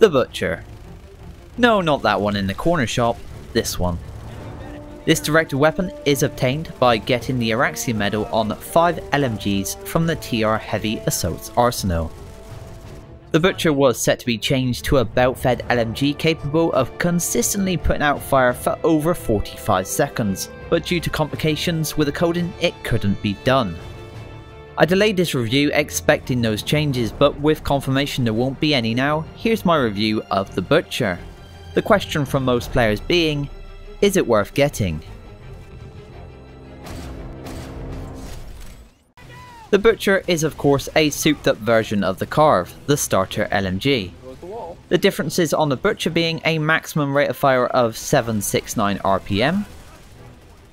The Butcher. No, not that one in the corner shop, this one. This directed weapon is obtained by getting the Araxia medal on 5 LMGs from the TR Heavy Assault's arsenal. The Butcher was set to be changed to a belt-fed LMG capable of consistently putting out fire for over 45 seconds, but due to complications with the coding it couldn't be done. I delayed this review expecting those changes, but with confirmation there won't be any now, here's my review of the Butcher. The question from most players being, is it worth getting? The Butcher is of course a souped up version of the Carve, the starter LMG. The differences on the Butcher being a maximum rate of fire of 769 RPM,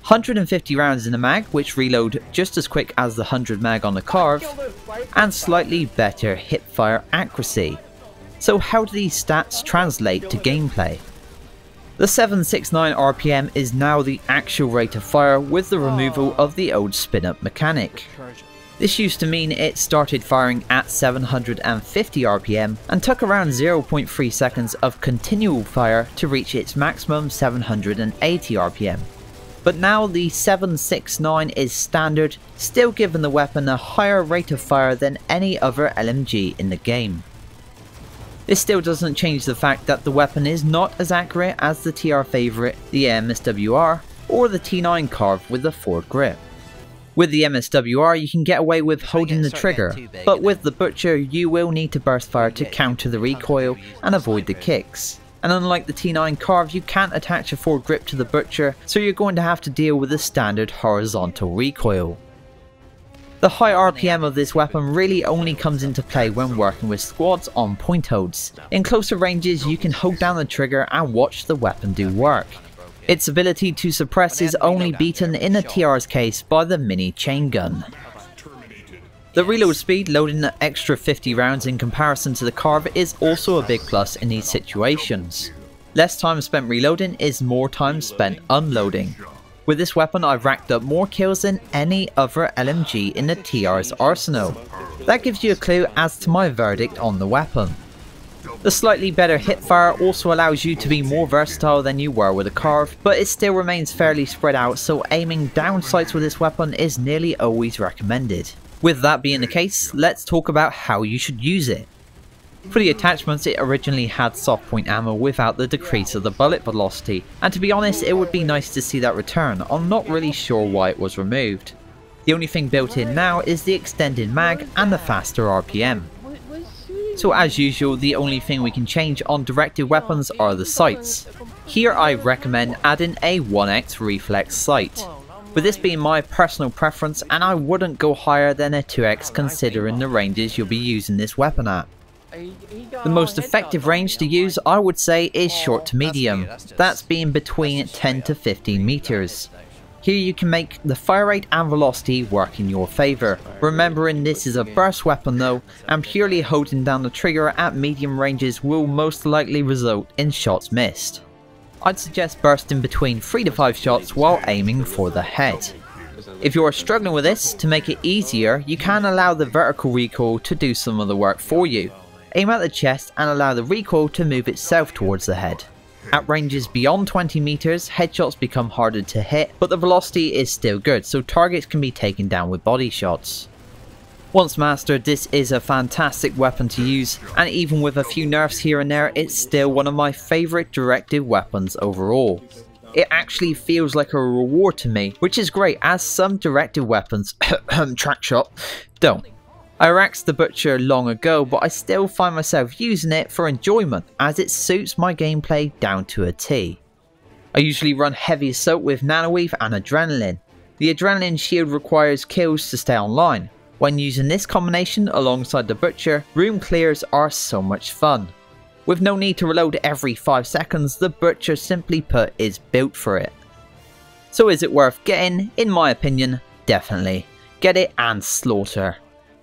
150 rounds in the mag which reload just as quick as the 100 mag on the Carve, and slightly better hipfire accuracy. So how do these stats translate to gameplay? The 769 RPM is now the actual rate of fire with the removal of the old spin up mechanic. This used to mean it started firing at 750 RPM and took around 0.3 seconds of continual fire to reach its maximum 780 RPM. But now the 769 is standard, still giving the weapon a higher rate of fire than any other LMG in the game. This still doesn't change the fact that the weapon is not as accurate as the TR favourite, the MSWR, or the T9 Carve with the Ford grip. With the MSWR you can get away with holding the trigger, but with the Butcher you will need to burst fire to counter the recoil and avoid the kicks. And unlike the T9 Carve you can't attach a Ford grip to the Butcher, so you're going to have to deal with the standard horizontal recoil. The high RPM of this weapon really only comes into play when working with squads on point holds. In closer ranges you can hold down the trigger and watch the weapon do work. Its ability to suppress is only beaten in the TR's case by the mini chain gun. The reload speed, loading an extra 50 rounds in comparison to the Carve, is also a big plus in these situations. Less time spent reloading is more time spent unloading. With this weapon I've racked up more kills than any other LMG in the TR's arsenal. That gives you a clue as to my verdict on the weapon. The slightly better hipfire also allows you to be more versatile than you were with a Carve, but it still remains fairly spread out, so aiming down sights with this weapon is nearly always recommended. With that being the case, let's talk about how you should use it. For the attachments it originally had soft point ammo without the decrease of the bullet velocity, and to be honest it would be nice to see that return. I'm not really sure why it was removed. The only thing built in now is the extended mag and the faster RPM. So as usual the only thing we can change on directed weapons are the sights. Here I recommend adding a 1x reflex sight, with this being my personal preference, and I wouldn't go higher than a 2x considering the ranges you'll be using this weapon at. The most effective range to use I would say is short to medium, that's being between 10 to 15 meters. Here you can make the fire rate and velocity work in your favour, remembering this is a burst weapon though, and purely holding down the trigger at medium ranges will most likely result in shots missed. I'd suggest bursting between 3 to 5 shots while aiming for the head. If you're struggling with this, to make it easier you can allow the vertical recoil to do some of the work for you. Aim at the chest and allow the recoil to move itself towards the head. At ranges beyond 20 meters, headshots become harder to hit, but the velocity is still good, so targets can be taken down with body shots. Once mastered, this is a fantastic weapon to use, and even with a few nerfs here and there, it's still one of my favourite directed weapons overall. It actually feels like a reward to me, which is great as some directed weapons, track shot, don't. I raxed the Butcher long ago, but I still find myself using it for enjoyment as it suits my gameplay down to a T. I usually run heavy assault with nanoweave and adrenaline. The adrenaline shield requires kills to stay online. When using this combination alongside the Butcher, room clears are so much fun. With no need to reload every 5 seconds, the Butcher simply put is built for it. So is it worth getting? In my opinion, definitely. Get it and slaughter.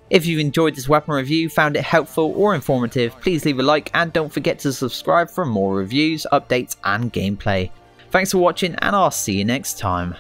If you've enjoyed this weapon review, found it helpful or informative, please leave a like and don't forget to subscribe for more reviews, updates and gameplay. Thanks for watching and I'll see you next time.